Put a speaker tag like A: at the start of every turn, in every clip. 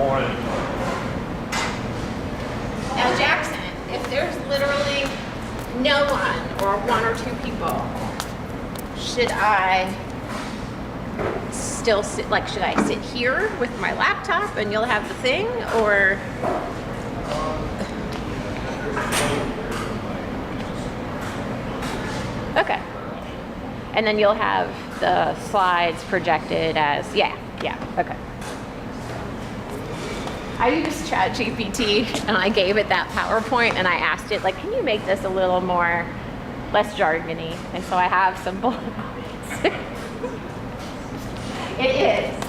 A: Morning.
B: Now, Jackson, if there's literally no one or one or two people, should I still sit, like, should I sit here with my laptop and you'll have the thing, or? Okay. And then you'll have the slides projected as, yeah, okay. I used ChatGPT and I gave it that PowerPoint and I asked it, like, can you make this a little more, less jargony? And so I have some bullet points. It is.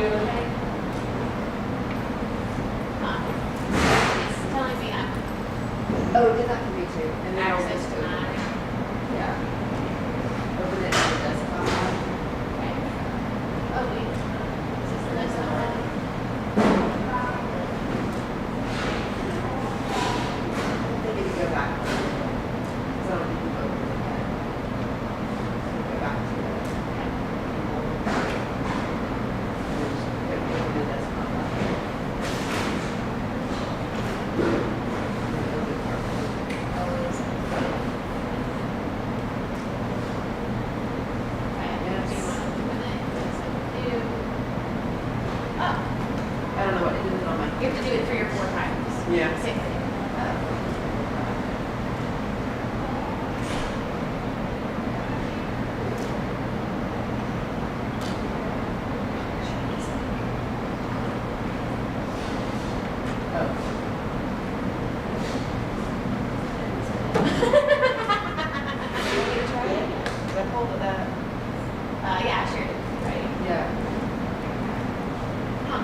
B: you okay? It's telling me I'm
A: Oh, it did that for me too. And then I'll
B: access
A: just
B: to
A: open
B: mine.
A: it. Yeah. Open it to the desktop.
B: Okay. Oh, wait. Is this the next one?
A: I think if you go back. Because I don't think you've opened it yet. Go back to it. And then just open the desktop up. I don't know what it is on my.
B: You have to do it 3 or 4 times.
A: Yeah.
B: Same thing. Yeah, sure. Right.
A: Yeah.
B: Huh.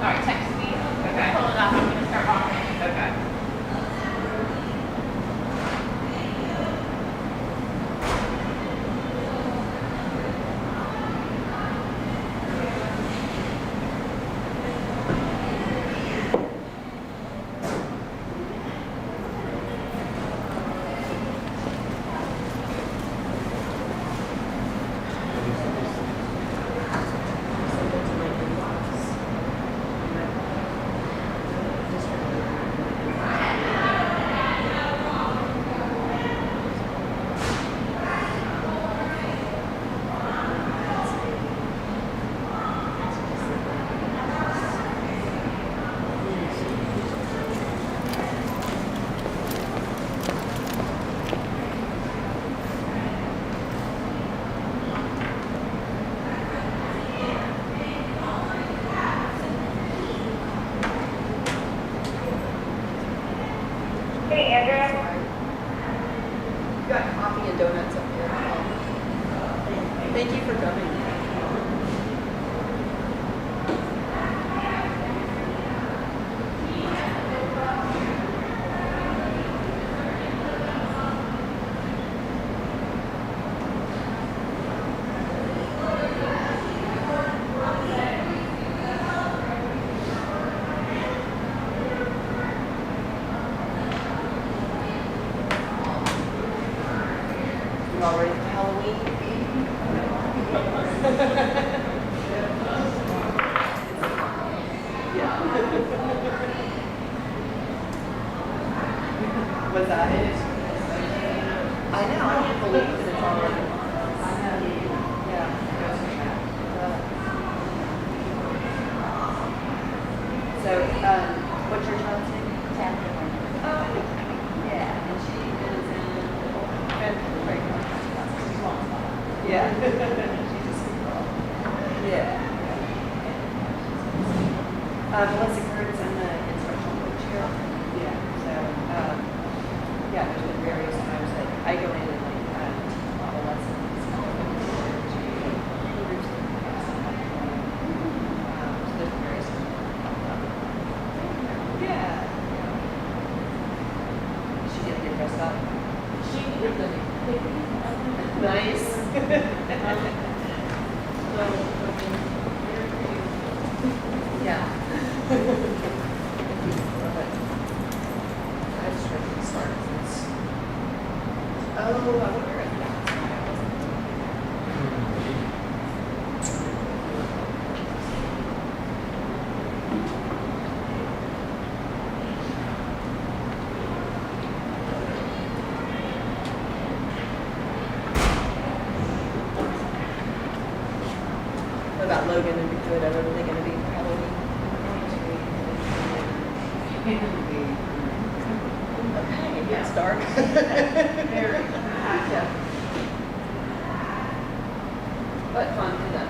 B: Sorry, text me.
A: Okay.
B: Pull it up. I'm gonna start walking.
A: Okay.
C: Hey, Andrea.
A: You got coffee and donuts up here. Thank you for coming. You all ready for Halloween? Was that it? I know, I can't believe that it's already. I know. Yeah. So, what's your child's name?
B: Catherine.
A: Oh, yeah, and she is in fifth grade. Yeah. She's a sweet girl. Yeah. Melissa Kurtz, I'm the instructional coach here. Yeah. So, yeah, there's been various times that I go in and like teach model lessons. So there's various times. Yeah. She did get dressed up.
B: She did the
A: Nice. Yeah. I just read the start. Oh, I wonder if that's why I wasn't. What about Logan and Bigfoot? Are they going to be for Halloween? Okay, it's dark. Very. Yeah. But fun for them.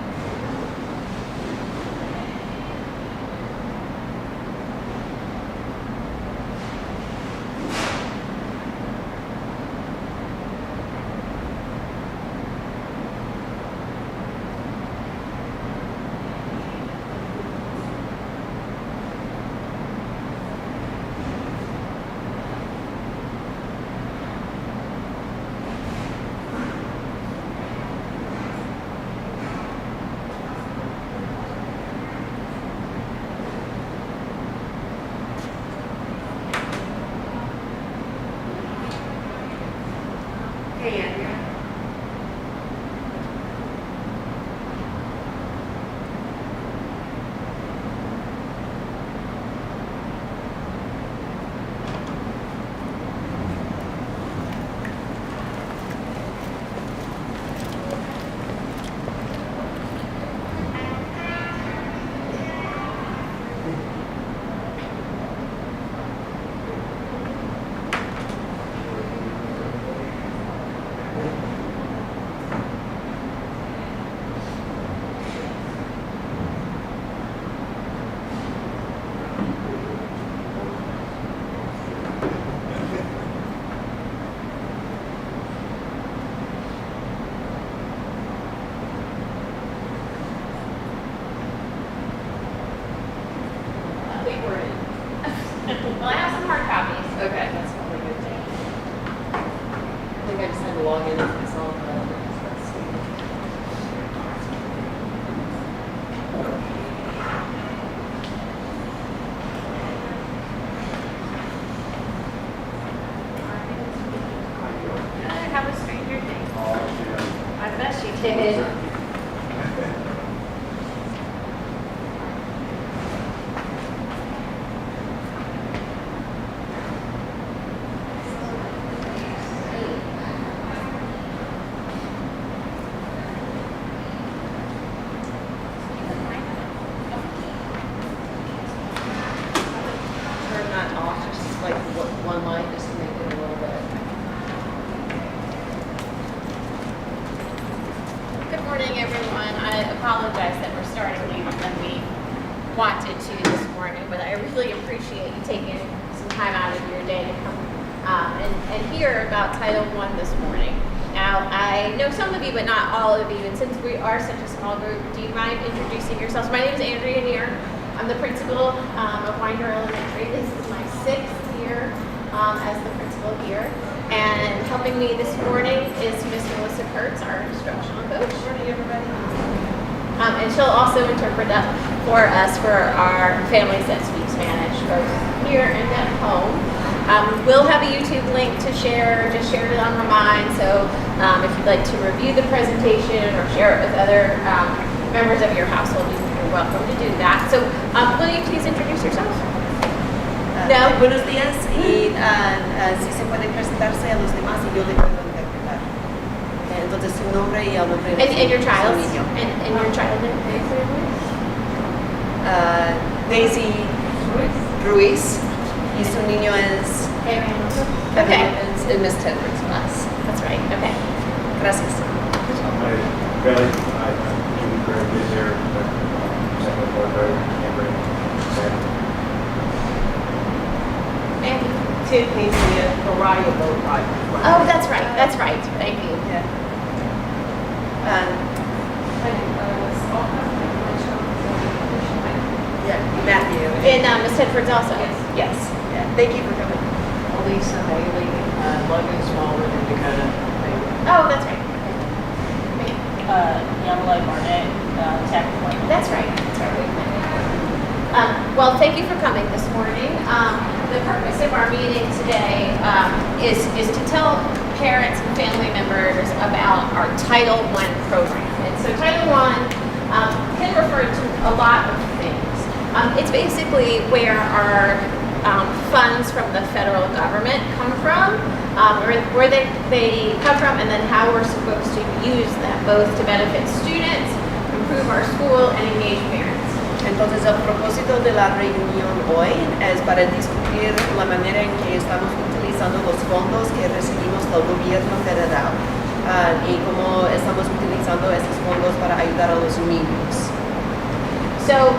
D: login is all about. Let's see.
B: Have a stranger thing. I bet she did.
D: Turn that off, just like one line, just to make it a little bit.
B: Good morning, everyone. I apologize that we're starting later than we wanted to this morning, but I really appreciate you taking some time out of your day to come and hear about Title I this morning. Now, I know some of you, but not all of you, and since we are such a small group, do you mind introducing yourselves? My name is Andrea Neer. I'm the principal of Winder Elementary. This is my 6th year as the principal here. And helping me this morning is Miss Melissa Kurtz, our instructional coach. Good morning, everybody. And she'll also interpret that for us for our families that speak Spanish, both here and at home. We'll have a YouTube link to share, just shared it on Remind, so if you'd like to review the presentation or share it with other members of your household, you're welcome to do that. So, will you please introduce yourself? No.
A: Buenos días y si se puede presentarse a los demás y yo le puedo interpretar. Entonces su nombre y el nombre de
B: And your
A: su
B: child?
A: niño.
B: And your child name?
A: Daisy Ruiz y su niño es
B: Okay.
A: in Miss Tedford's class.
B: That's right. Okay.
A: Gracias.
E: Hi, Billy. I'm Jimmy Graham, been here, second board member, Cameron,
B: Andy.
D: Tiffany Smith, Mariah Boat Ride.
B: Oh, that's right. That's right. Thank you.
A: Yeah. Yeah, Matthew.
B: And Miss Tedford's also.
A: Yes. Yeah. Thank you for coming.
D: Elisa Bailey, Logan Smallwood, and Dakota Bailey.
B: Oh, that's right.
F: Yamala Barnett, tech appointment.
B: That's right. That's right. Well, thank you for coming this morning. The purpose of our meeting today is to tell parents and family members about our Title I program. And so Title I can refer to a lot of things. It's basically where our funds from the federal government come from, where they come from, and then how we're supposed to use them, both to benefit students, improve our school, and engage parents.
A: Entonces, el propósito de la reunión hoy es para discutir la manera en que estamos utilizando los fondos que recibimos del gobierno federal y cómo estamos utilizando esos fondos para ayudar a los niños.
B: So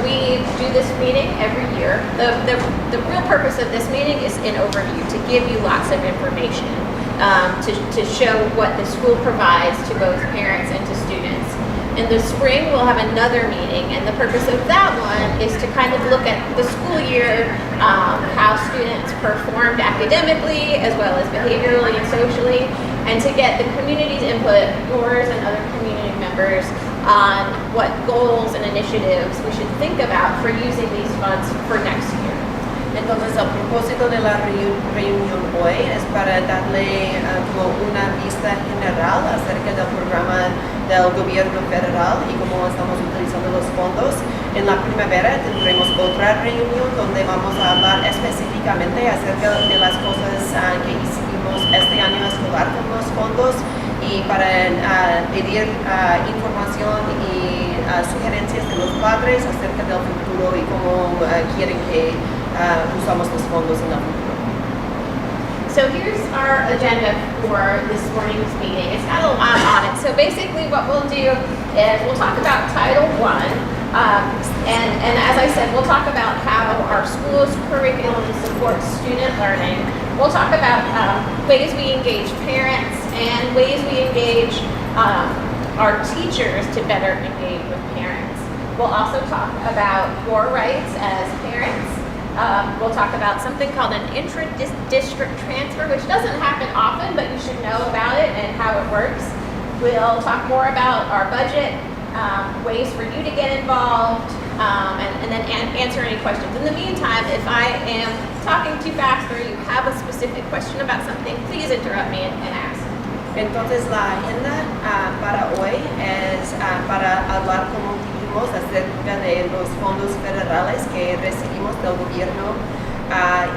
B: we do this meeting every year. The real purpose of this meeting is an overview, to give you lots of information, to show what the school provides to both parents and to students. In the spring, we'll have another meeting, and the purpose of that one is to kind of look at the school year, how students performed academically, as well as behaviorally and socially, and to get the community's input, yours and other community members, on what goals and initiatives we should think about for using these funds for next year.
A: Entonces, el propósito de la reunión hoy es para darle como una vista general acerca del programa del gobierno federal y cómo estamos utilizando los fondos. En la primavera tendremos otra reunión donde vamos a hablar específicamente acerca de las cosas que hicimos este año escolar con los fondos y para pedir información y sugerencias de los padres acerca del futuro y cómo quieren que usamos los fondos en el futuro.
B: So here's our agenda for this morning's meeting. It's got a lot on it. So basically what we'll do is we'll talk about Title I. And as I said, we'll talk about how our school's curriculum supports student learning. We'll talk about ways we engage parents and ways we engage our teachers to better engage with parents. We'll also talk about your rights as parents, we'll talk about something called an intra-district transfer, which doesn't happen often, but you should know about it and how it works. We'll talk more about our budget, ways for you to get involved, and then answer any questions. In the meantime, if I am talking too fast or you have a specific question about something, please interrupt me and ask.
A: Entonces la agenda para hoy es para hablar, como dijimos, acerca de los fondos federales que recibimos del gobierno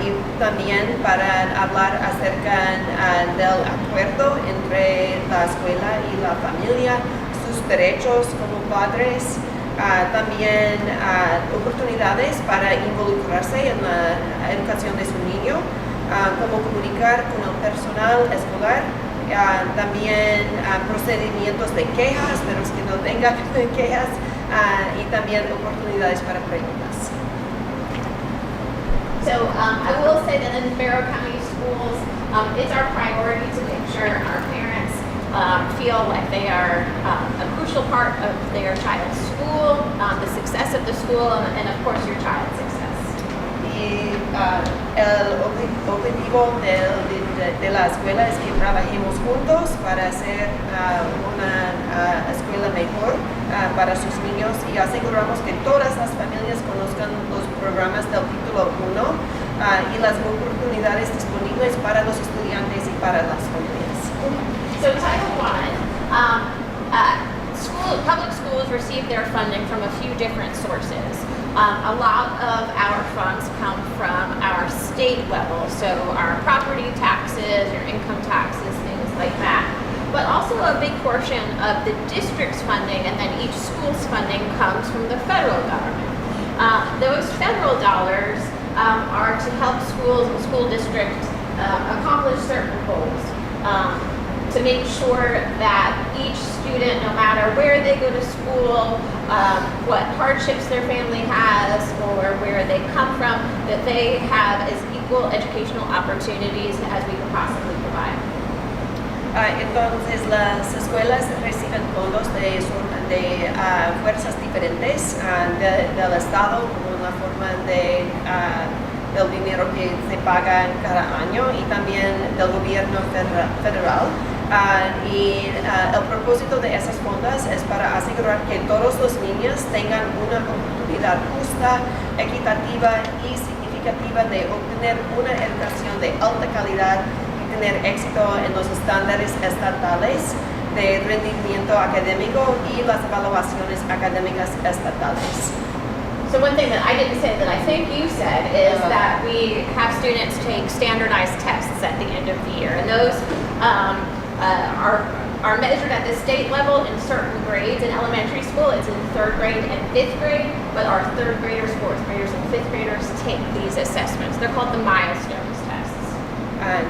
A: y también para hablar acerca del acuerdo entre la escuela y la familia, sus derechos como padres, también oportunidades para involucrarse en la educación de su niño, cómo comunicar con el personal escolar. También procedimientos de quejas, de los que no tengan quejas, y también oportunidades para preguntas.
B: So I will say that in Barrow County Schools, it's our priority to make sure our parents feel like they are a crucial part of their child's school, the success of the school, and of course your child's success.
A: Y el objetivo de la escuela es que trabajemos juntos para hacer una escuela mejor para sus niños y aseguramos que todas las familias conozcan los programas del título 1 y las oportunidades disponibles para los estudiantes y para las familias.
B: So Title I, public schools receive their funding from a few different sources. A lot of our funds come from our state level, so our property taxes, your income taxes, things like that. But also a big portion of the district's funding and then each school's funding comes from the federal government. Those federal dollars are to help schools and school districts accomplish certain goals. To make sure that each student, no matter where they go to school, what hardships their family has, or where they come from, that they have as equal educational opportunities as we can possibly provide.
A: Entonces las escuelas reciben fondos de fuerzas diferentes del Estado como una forma del dinero que se paga cada año y también del gobierno federal. Y el propósito de esas fondos es para asegurar que todos los niños tengan una oportunidad justa, equitativa y significativa de obtener una educación de alta calidad y tener éxito en los estándares estatales de rendimiento académico y las evaluaciones académicas estatales.
B: So one thing that I didn't say that I think you said is that we have students take standardized tests at the end of the year, and those are measured at the state level in certain grades. In elementary school, it's in 3rd grade and 5th grade, but our 3rd graders, 4th graders, and 5th graders take these assessments. They're called the milestones tests.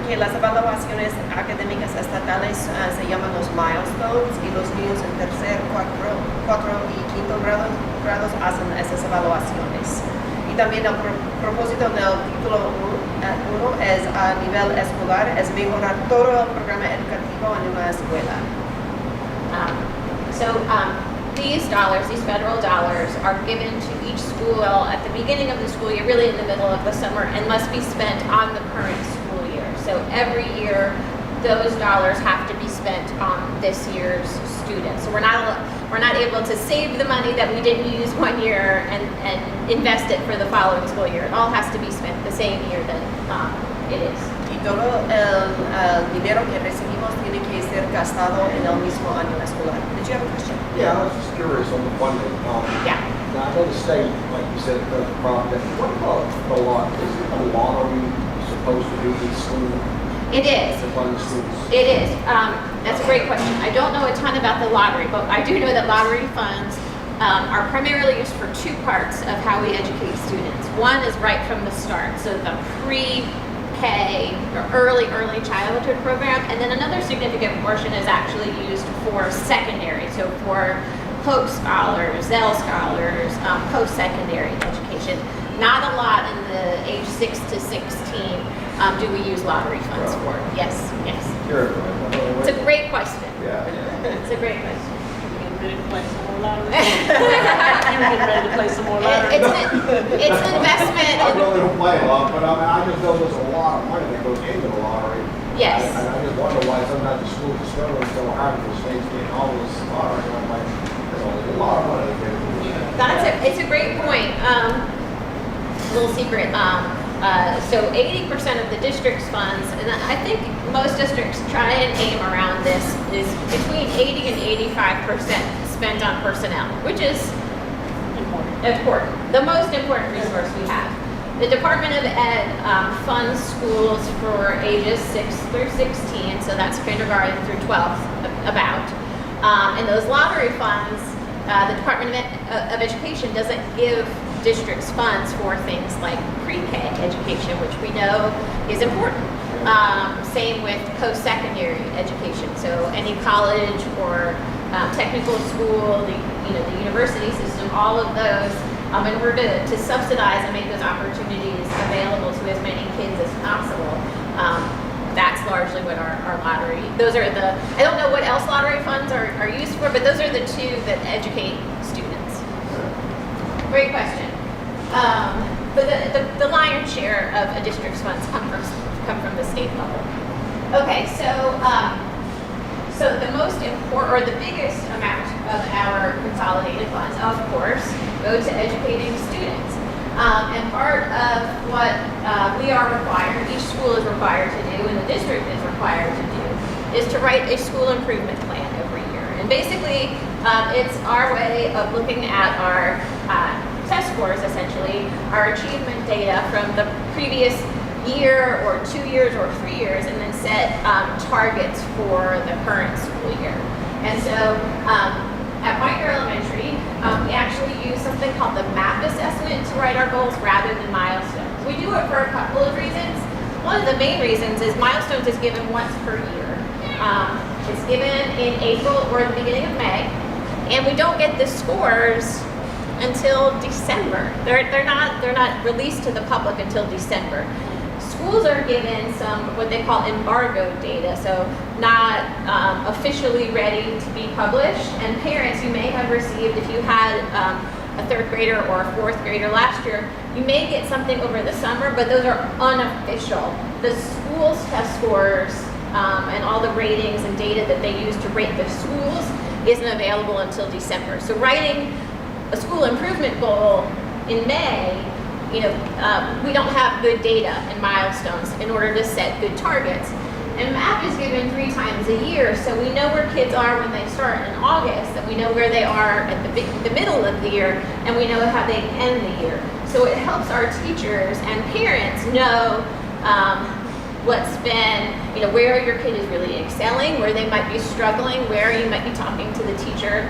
A: Que las evaluaciones académicas estatales se llaman los milestones y los niños en 3er, 4 y 5 grados hacen esas evaluaciones. Y también el propósito del título 1 es a nivel escolar, es mejorar todo el programa educativo en una escuela.
B: These dollars, these federal dollars, are given to each school at the beginning of the school year, really in the middle of the summer, and must be spent on the current school year. So every year, those dollars have to be spent on this year's students. So we're not able to save the money that we didn't use one year and invest it for the following school year. It all has to be spent the same year that it is.
A: Y todo el dinero que recibimos tiene que ser gastado en el mismo año escolar. Did you have a question?
E: Yeah, I was just curious on the funding.
B: Yeah.
E: Now, I know the state, like you said, does the project. What about the law? Is it a lottery supposed to do these schools?
B: It is.
E: To fund the schools?
B: It is. That's a great question. I don't know a ton about the lottery, but I do know that lottery funds are primarily used for 2 parts of how we educate students. One is right from the start, so the pre-K or early childhood program, and then another significant portion is actually used for secondary, so for Hope Scholars, Zell Scholars, post-secondary education. Not a lot in the age 6 to 16 do we use lottery funds for. Yes.
E: Sure.
B: It's a great question.
E: Yeah.
B: It's a great question.
F: Ready to play some more lottery? You getting ready to play some more lottery?
B: It's an investment
E: I really don't play a lot, but I mean, I just know there's a lot of money that goes into the lottery.
B: Yes.
E: And I just wonder why sometimes the schools are struggling so hard with the state's getting all this lottery. And I'm like, there's a lot of money that goes into it.
B: It's a great point. Little secret. So 80% of the district's funds, and I think most districts try and aim around this, is between 80 and 85% spent on personnel, which is important. The most important resource we have. The Department of Ed funds schools for ages 6 through 16, so that's kindergarten through 12th about. And those lottery funds, the Department of Education doesn't give districts funds for things like pre-K education, which we know is important. Same with post-secondary education. So any college or technical school, the university system, all of those, in order to subsidize and make those opportunities available to as many kids as possible. That's largely what our lottery, those are the, I don't know what else lottery funds are used for, but those are the two that educate students. Great question. But the lion's share of a district's funds come from the state level. Okay, so the most important, or the biggest amount of our consolidated funds, of course, go to educating students. And part of what we are required, each school is required to do, and the district is required to do, is to write a school improvement plan every year. And basically, it's our way of looking at our test scores, essentially, our achievement data from the previous year or 2 years or 3 years, and then set targets for the current school year. And so at Whitehair Elementary, we actually use something called the MAP assessment to write our goals rather than milestones. We do it for a couple of reasons. One of the main reasons is milestones is given once per year. It's given in April or the beginning of May, and we don't get the scores until December. They're not released to the public until December. Schools are given some what they call embargo data, so not officially ready to be published. And parents, you may have received, if you had a third grader or a fourth grader last year, you may get something over the summer, but those are unofficial. The school's test scores and all the ratings and data that they use to rate the schools isn't available until December. So writing a school improvement goal in May, we don't have good data and milestones in order to set good targets. And MAP is given 3 times a year, so we know where kids are when they start in August, and we know where they are at the middle of the year, and we know how they end the year. So it helps our teachers and parents know what's been, where your kid is really excelling, where they might be struggling, where you might be talking to the teacher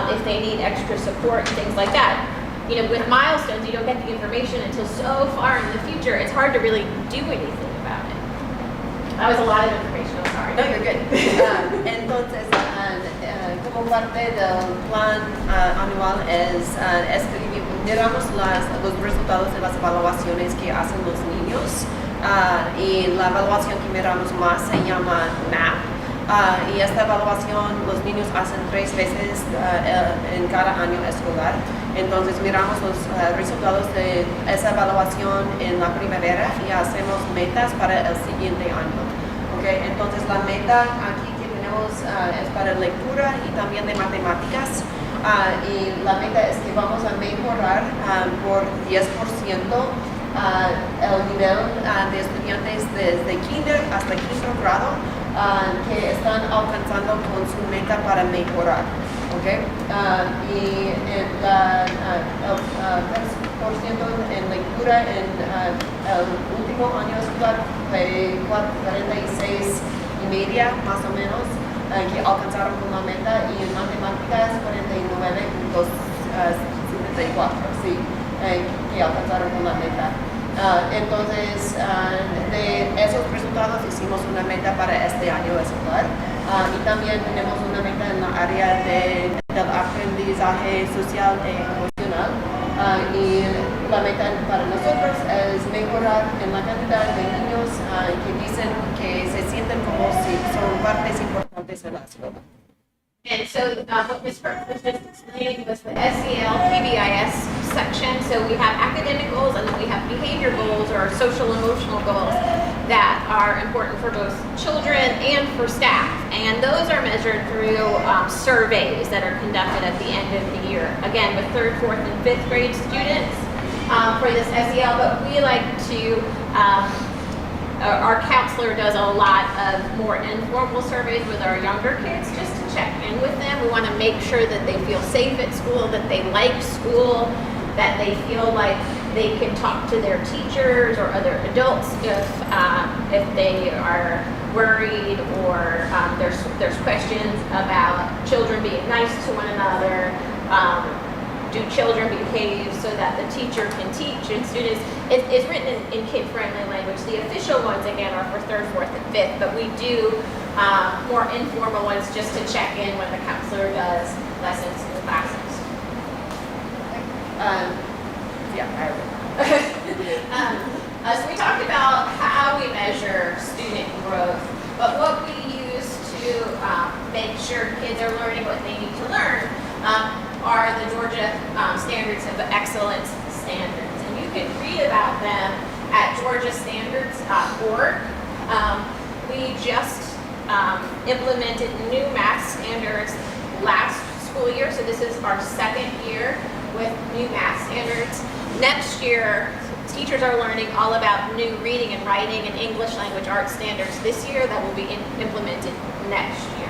B: if they need extra support and things like that. With milestones, you don't get the information until so far in the future, it's hard to really do anything about it. That was a lot of information, I'm sorry.
A: No, you're good. Entonces, como parte del plan anual miramos los resultados de las evaluaciones que hacen los niños y la evaluación que miramos más se llama MAP. Y esta evaluación los niños hacen 3 veces en cada año escolar. Entonces miramos los resultados de esa evaluación en la primavera y hacemos metas para el siguiente año. Okay, entonces la meta aquí que tenemos es para lectura y también de matemáticas. Y la meta es que vamos a mejorar por 10% el nivel de estudiantes desde kinder hasta quinto grado que están alcanzando con su meta para mejorar. Okay. Y el 3% en lectura en el último año escolar fue 46.5 más o menos que alcanzaron con la meta, y en matemáticas 49.74 sí, que alcanzaron con la meta. Entonces, de esos resultados hicimos una meta para este año escolar. Y también tenemos una meta en la área del aprendizaje social e emocional. Y la meta para nosotros es mejorar en la cantidad de niños que dicen que se sienten como si son partes importantes de la escuela.
B: And so what Ms. Burke was just explaining was the SEL PBIS section. So we have academic goals, and then we have behavior behavior goals or social emotional goals that are important for both children and for staff. And those are measured through surveys that are conducted at the end of the year. Again, with 3rd, 4th, and 5th grade students for this SEL, but we like to, our counselor does a lot of more informal surveys with our younger kids just to check in with them. We want to make sure that they feel safe at school, that they like school, that they feel like they can talk to their teachers or other adults if they are worried or there's questions about children being nice to one another. Do children behave so that the teacher can teach? And students, it's written in kid-friendly language. The official ones, again, are for 3rd, 4th, and 5th, but we do more informal ones just to check in when the counselor does lessons in the classes. So we talked about how we measure student growth, but what we use to make sure kids are learning what they need to learn are the Georgia Standards of Excellence standards. And you can read about them at georgiastandards.org. We just implemented new math standards last school year, so this is our 2nd year with new math standards. Next year, teachers are learning all about new reading and writing and English language arts standards this year that will be implemented next year.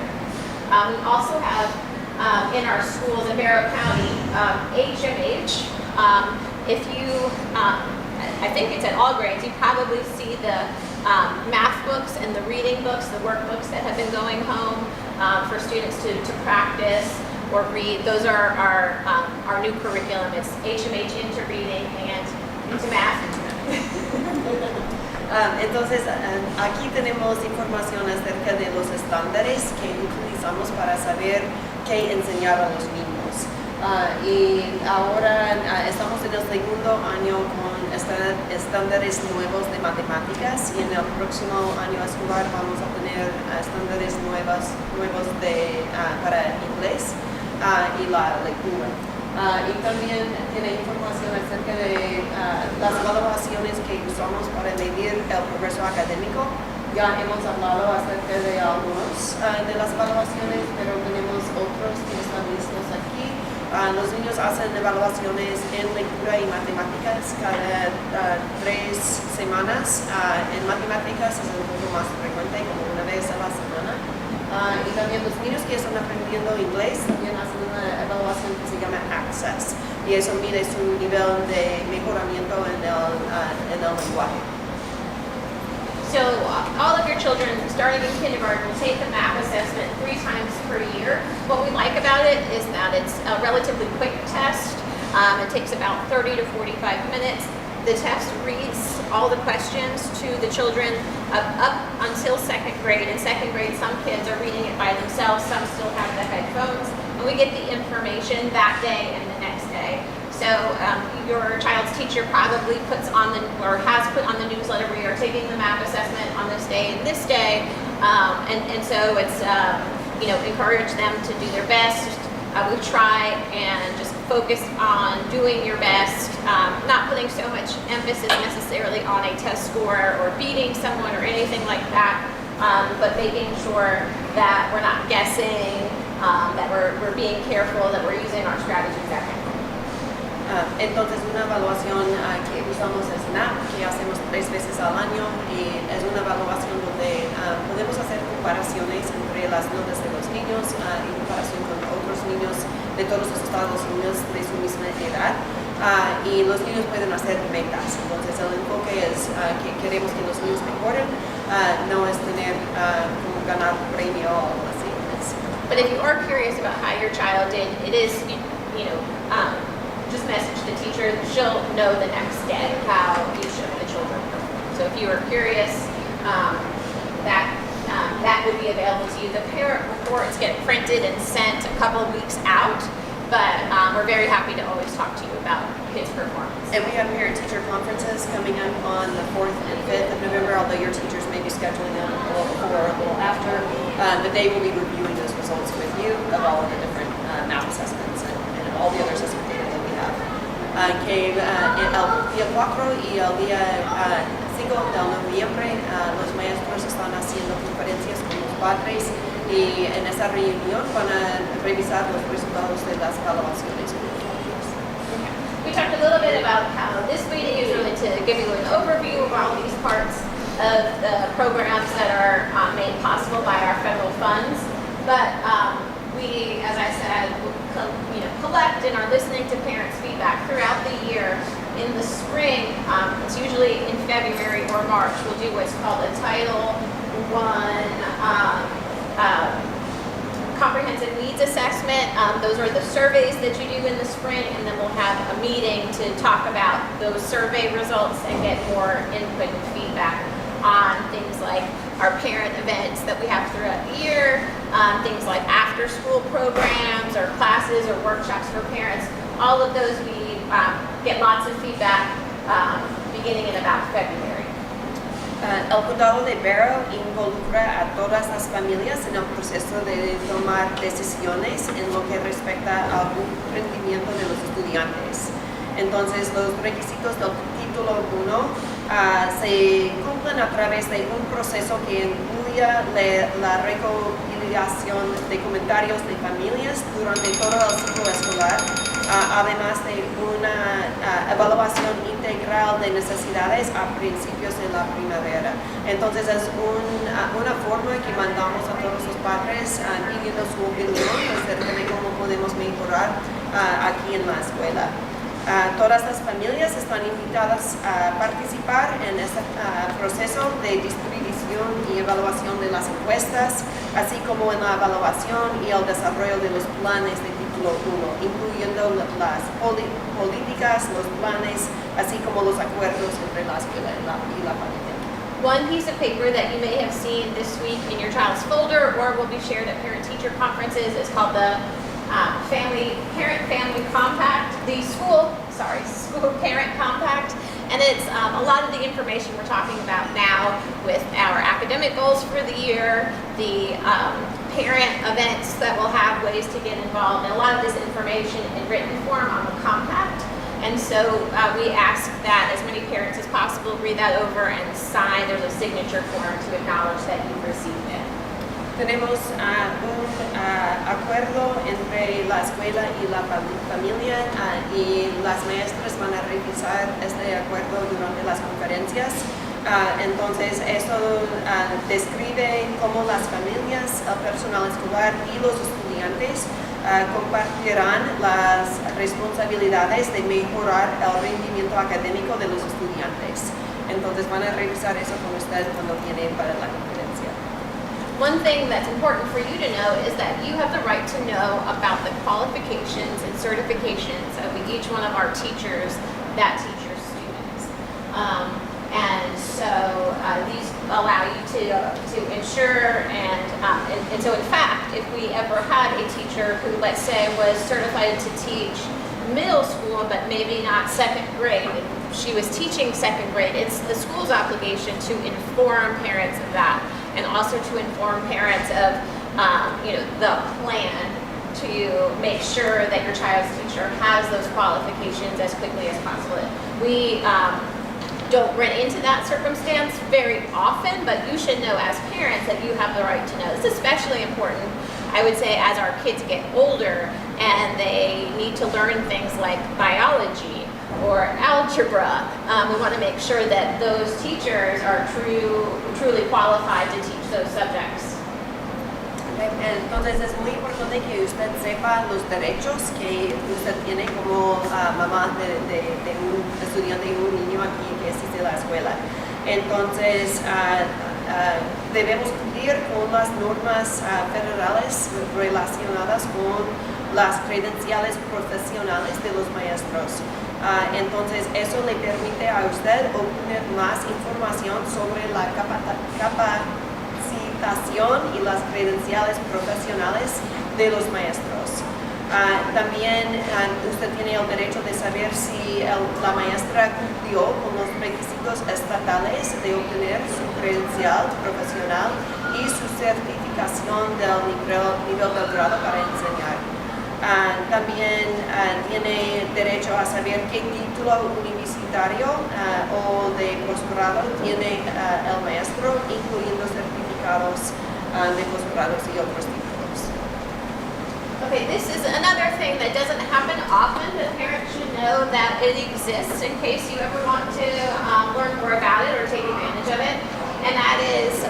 B: We also have in our schools in Barrow County, HMH. If you, I think it's at all grades, you probably see the math books and the reading books, the workbooks that have been going home for students to practice or read. Those are our new curriculum. It's HMH into reading and into math.
A: Entonces, aquí tenemos información acerca de los estándares que utilizamos para saber qué enseñar a los niños. Y ahora estamos en el 2º año con estándares nuevos de matemáticas y en el próximo año escolar vamos a tener estándares nuevos para inglés y la lectura. Y también tiene información acerca de las evaluaciones que usamos para medir el progreso académico. Ya hemos hablado acerca de algunos de las evaluaciones, pero tenemos otros que están listos aquí. Los niños hacen evaluaciones en lectura y matemáticas cada 3 semanas. En matemáticas es un poco más frecuente, como una vez a la semana. Y también los niños que están aprendiendo inglés también hacen una evaluación que se llama Access. Y eso mide su nivel de mejoramiento en el lenguaje.
B: So all of your children starting in kindergarten will take the math assessment 3 times per year. What we like about it is that it's a relatively quick test. It takes about 30 to 45 minutes. The test reads all the questions to the children up until 2nd grade. In 2nd grade, some kids are reading it by themselves, some still have the headphones, and we get the information that day and the next day. So your child's teacher probably puts on or has put on the newsletter where you're taking the math assessment on this day and this day, and so it's encourage them to do their best. We try and just focus on doing your best, not putting so much emphasis necessarily on a test score or beating someone or anything like that, but making sure that we're not guessing, that we're being careful, that we're using our strategies at home.
A: Entonces una evaluación que usamos es NAP, que hacemos 3 veces al año y es una evaluación donde podemos hacer comparaciones entre las notas de los niños en comparación con otros niños de todos los Estados Unidos de su misma edad y los niños pueden hacer metas. Entonces el enfoque es que queremos que los niños mejoren, no es tener como ganar premio o algo así.
B: But if you are curious about how your child did, it is, just message the teacher. She'll know the next day how you showed the children. So if you are curious, that would be available to you. The parent reports get printed and sent a couple of weeks out, but we're very happy to always talk to you about kids' performance.
A: And we have parent-teacher conferences coming up on the 4th and 5th of November, although your teachers may be scheduling them a little before or a little after. But they will be reviewing those results with you of all of the different math assessments and all the other assessment data that we have. que el día 4 y el día 5 de noviembre los maestros están haciendo conferencias con los padres y en esa reunión van a revisar los resultados de las evaluaciones.
B: We talked a little bit about how this meeting is really to give you an overview of all these parts of the programs that are made possible by our federal funds. But we, as I said, collect and are listening to parents' feedback throughout the year. In the spring, it's usually in February or March, we'll do what's called a Title I comprehensive needs assessment. Those are the surveys that you do in the spring, and then we'll have a meeting to talk about those survey results and get more input and feedback on things like our parent events that we have throughout the year, things like after-school programs or classes or workshops for parents. All of those we get lots of feedback beginning in about February.
A: El condado de Barrow involucra a todas las familias en el proceso de tomar decisiones en lo que respecta al rendimiento de los estudiantes. Entonces, los requisitos del título 1 se cumplen a través de un proceso que incluye la recopilación de comentarios de familias durante todo el ciclo escolar, además de una evaluación integral de necesidades a principios de la primavera. Entonces es una forma que mandamos a todos los padres pidiendo su opinión acerca de cómo podemos mejorar aquí en la escuela. Todas las familias están invitadas a participar en este proceso de distribución y evaluación de las encuestas, así como en la evaluación y el desarrollo de los planes de título 1, incluyendo las políticas, los planes, así como los acuerdos entre la escuela y la familia.
B: One piece of paper that you may have seen this week in your child's folder or will be shared at parent-teacher conferences is called the Parent-Family Compact, the School Parent Compact, and it's a lot of the information we're talking about now with our academic goals for the year, the parent events that will have ways to get involved, and a lot of this information in written form on the compact. And so we ask that as many parents as possible read that over and sign. There's a signature form to acknowledge that you've received it.
A: Tenemos un acuerdo entre la escuela y la familia y las maestras van a revisar este acuerdo durante las conferencias. Entonces, esto describe cómo las familias, el personal escolar y los estudiantes compartirán las responsabilidades de mejorar el rendimiento académico de los estudiantes. Entonces, van a revisar eso con usted cuando vienen para la conferencia.
B: One thing that's important for you to know is that you have the right to know about the qualifications and certifications of each one of our teachers that teach your students. And so these allow you to ensure and so in fact, if we ever had a teacher who, let's say, was certified to teach middle school but maybe not second grade, and she was teaching second grade, it's the school's obligation to inform parents of that, and also to inform parents of the plan to make sure that your child's teacher has those qualifications as quickly as possible. We don't run into that circumstance very often, but you should know as parents that you have the right to know. It's especially important, I would say, as our kids get older and they need to learn things like biology or algebra. We want to make sure that those teachers are truly qualified to teach those subjects.
A: Entonces es muy importante que usted sepa los derechos que usted tiene como mamá de un estudiante y un niño aquí que asiste a la escuela. Entonces debemos cumplir con las normas federales relacionadas con las credenciales profesionales de los maestros. Entonces eso le permite a usted obtener más información sobre la capacitación y las credenciales profesionales de los maestros. También usted tiene el derecho de saber si la maestra cumplió con los requisitos estatales de obtener su credencial profesional y su certificación del nivel del grado para enseñar. También tiene derecho a saber qué título universitario o de posgrado tiene el maestro, incluyendo certificados de posgrados y otros títulos.
B: Okay, this is another thing that doesn't happen often, but parents should know that it exists in case you ever want to learn more about it or take advantage of it. And that is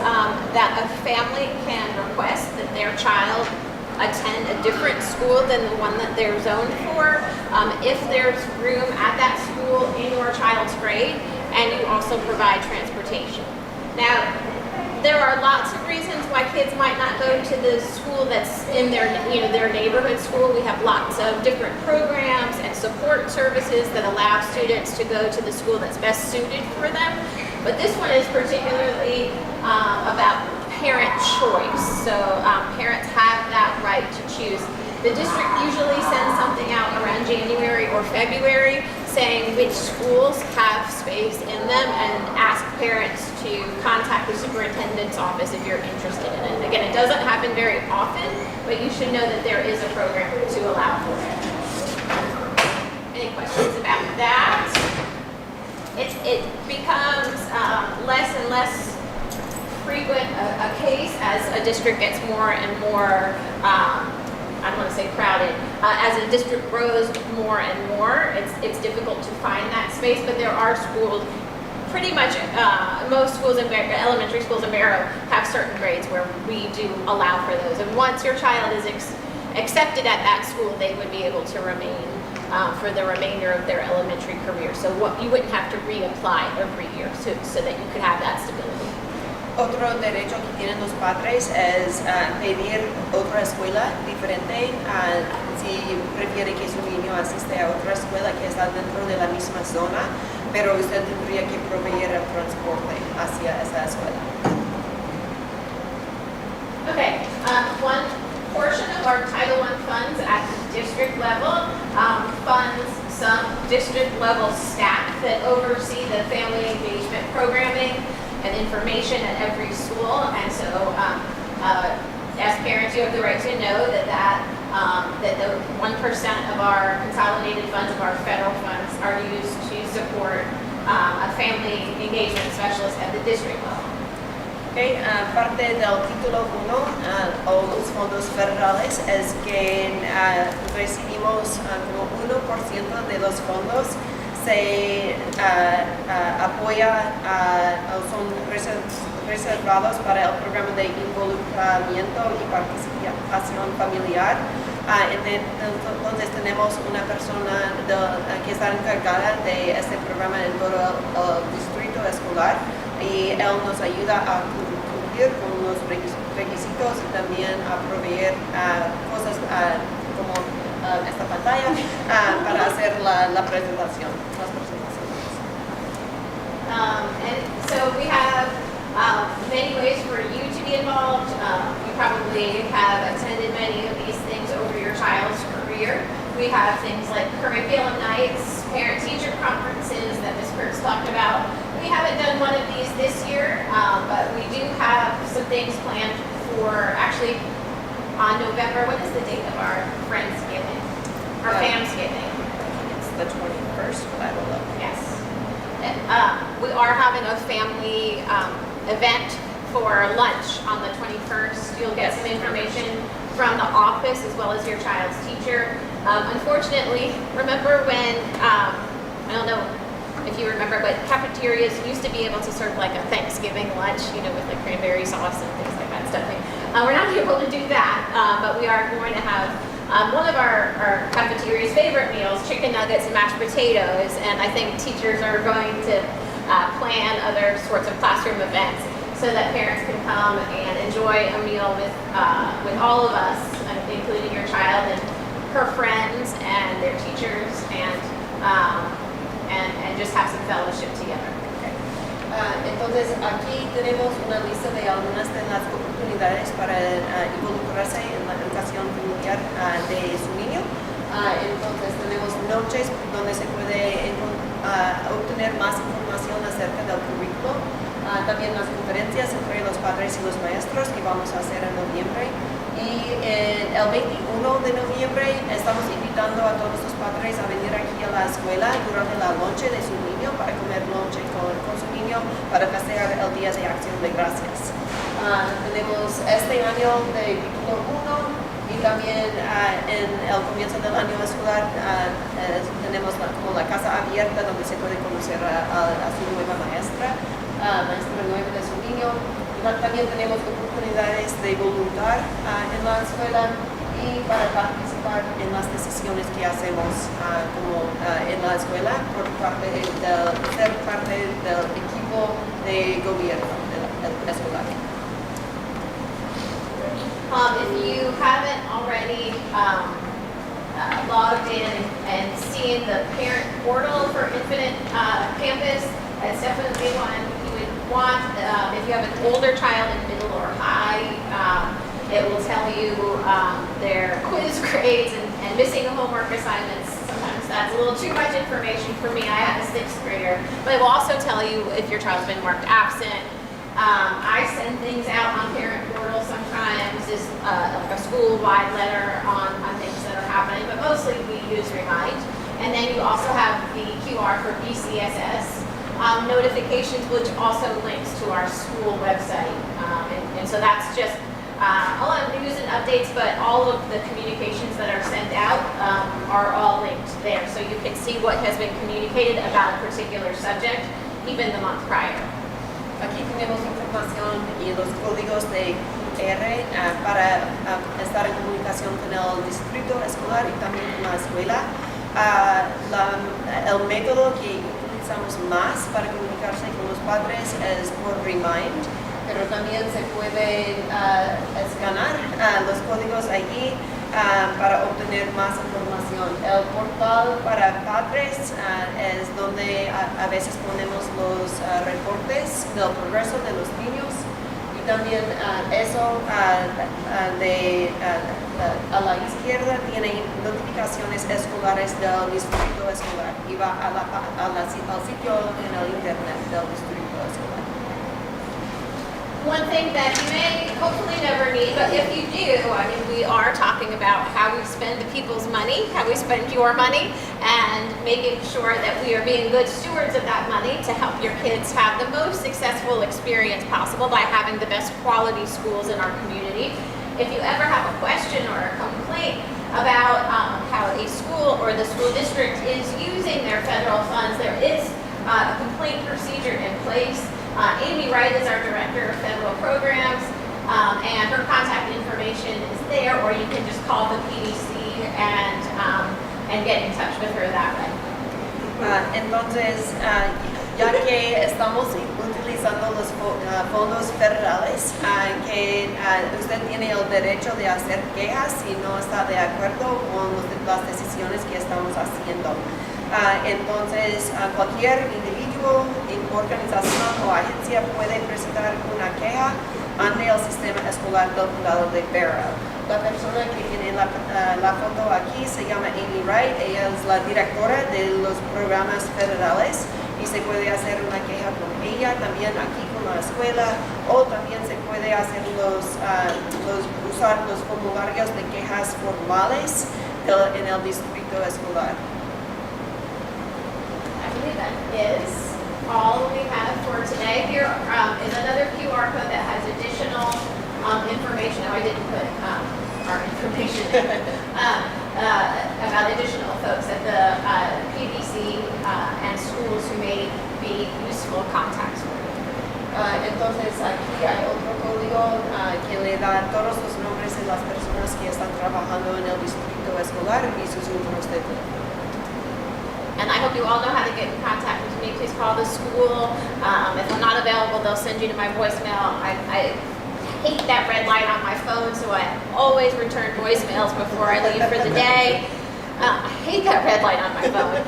B: that a family can request that their child attend a different school than the one that they're zoned for if there's room at that school in your child's grade, and you also provide transportation. Now, there are lots of reasons why kids might not go to the school that's in their neighborhood school. We have lots of different programs and support services that allow students to go to the school that's best suited for them. But this one is particularly about parent choice. So parents have that right to choose. The district usually sends something out around January or February saying which schools have space in them and ask parents to contact the superintendent's office if you're interested in it. Again, it doesn't happen very often, but you should know that there is a program to allow for it. Any questions about that? It becomes less and less frequent a case as a district gets more and more I don't want to say crowded. As a district grows more and more, it's difficult to find that space, but there are schools, pretty much most schools in elementary schools in Barrow have certain grades where we do allow for those. And once your child is accepted at that school, they would be able to remain for the remainder of their elementary career. So you wouldn't have to reapply every year so that you could have that stability.
A: Otro derecho que tienen los padres es pedir otra escuela diferente si prefiere que su niño asiste a otra escuela que está dentro de la misma zona, pero usted tendría que proveer el transporte hacia esa escuela.
B: Okay, one portion of our Title I funds at the district level funds some district level staff that oversee the family engagement programming and information at every school, and so as parents, you have the right to know that the 1% of our consolidated funds, of our federal funds, are used to support a family engagement specialist at the district level.
A: Okay, parte del título 1 o los fondos federales es que recibimos como 1% de los fondos se apoya, son reservados para el programa de involucramiento y participación familiar. Entonces tenemos una persona que está encargada de este programa en todo el distrito escolar y él nos ayuda a cumplir con los requisitos y también a proveer cosas como esta pantalla para hacer la presentación, las presentaciones.
B: And so we have many ways for you to be involved. You probably have attended many of these things over your child's career. We have things like curriculum nights, parent-teacher conferences that Ms. Kurtz talked about. We haven't done one of these this year, but we do have some things planned for actually on November. What is the date of our Friendsgiving? Our Famsgiving?
A: It's the 21st, but I will look.
B: Yes. And, we are having a family event for lunch on the 21st. You'll get some information from the office as well as your child's teacher. Unfortunately, remember when, I don't know if you remember, but cafeterias used to be able to serve like a Thanksgiving lunch, with like cranberry sauce and things like that stuffing. We're not able to do that, but we are going to have one of our cafeteria's favorite meals, chicken nuggets and mashed potatoes, and I think teachers are going to plan other sorts of classroom events so that parents can come and enjoy a meal with all of us, including your child and her friends and their teachers, and just have some fellowship together.
A: Entonces aquí tenemos una lista de algunas de las oportunidades para involucrarse en la educación familiar de su niño. Entonces tenemos noches donde se puede obtener más información acerca del currículo. También las conferencias entre los padres y los maestros que vamos a hacer en noviembre. Y el 21 de noviembre estamos invitando a todos los padres a venir aquí a la escuela durante la noche de su niño para comer noche con su niño para festejar el Día de Acción de Gracias. Tenemos este año de título 1 y también en el comienzo del año escolar tenemos como la casa abierta donde se puede conocer a su nueva maestra nueva de su niño. También tenemos oportunidades de voluntar en la escuela y para participar en las decisiones que hacemos en la escuela por ser parte del equipo de gobierno escolar.
B: If you haven't already logged in and seen the parent portal for Infinite Campus, it's definitely one you would want. If you have an older child in middle or high, it will tell you their quiz grades and missing homework assignments. Sometimes that's a little too much information for me. I have a 6th grader. But it will also tell you if your child's been marked absent. I send things out on Parent Portal sometimes, just like a school-wide letter on things that are happening, but mostly we use Remind. And then you also have the QR for BCSS notifications, which also links to our school website. And so that's just a lot of news and updates, but all of the communications that are sent out are all linked there. So you can see what has been communicated about a particular subject, even the month prior.
A: Aquí tenemos información y los códigos de QR para estar en comunicación con el distrito escolar y también con la escuela. El método que utilizamos más para comunicarse con los padres es por Remind, pero también se pueden escanear los códigos allí para obtener más información. El portal para padres es donde a veces ponemos los reportes del progreso de los niños y también eso a la izquierda tiene notificaciones escolares del distrito escolar y va al sitio en el internet del distrito escolar.
B: One thing that you may hopefully never need, but if you do, I mean, we are talking about how we spend the people's money, how we spend your money, and making sure that we are being good stewards of that money to help your kids have the most successful experience possible by having the best quality schools in our community. If you ever have a question or a complaint about how a school or the school district is using their federal funds, there is a complaint procedure in place. Amy Wright is our Director of Federal Programs, and her contact information is there, or you can just call the PDC and get in touch with her that way.
A: Entonces, ya que estamos utilizando los fondos federales, que usted tiene el derecho de hacer quejas si no está de acuerdo con las decisiones que estamos haciendo. Entonces, cualquier individuo, organización o agencia puede presentar una queja ante el sistema escolar del condado de Barrow. La persona que tiene la foto aquí se llama Amy Wright. Ella es la directora de los programas federales y se puede hacer una queja con ella, también aquí con la escuela, o también se puede hacer usar los formularios de quejas formales en el distrito escolar.
B: That is all we have for today. Here is another QR code that has additional information. Oh, I didn't put our information in. About additional folks at the PDC and schools who may be useful contacts for you.
A: Entonces aquí hay otro código que le da todos los nombres de las personas que están trabajando en el distrito escolar y sus números de teléfono.
B: And I hope you all know how to get in contact with me. Please call the school. If I'm not available, they'll send you to my voicemail. I hate that red light on my phone, so I always return voicemails before I leave for the day. I hate that red light on my phone.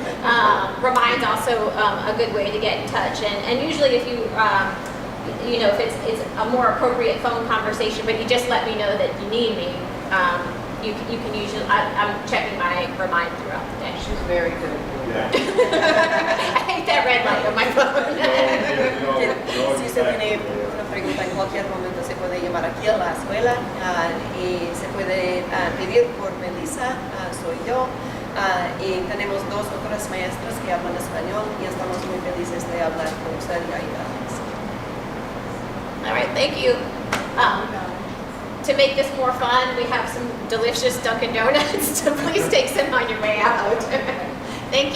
B: Remind's also a good way to get in touch. And usually if you, if it's a more appropriate phone conversation, but you just let me know that you need me, you can usually, I'm checking my Remind throughout the day.
D: She's very good.
B: I hate that red light on my phone.
A: Si usted tiene una pregunta en cualquier momento se puede llamar aquí aquí a la escuela y se puede pedir por Melissa, soy yo. Y tenemos 2 otras maestras que hablan español y estamos muy felices de hablar con usted y ayudarles.
B: All right, thank you. To make this more fun, we have some delicious Dunkin' Donuts, so please take some on your way out. Thank you.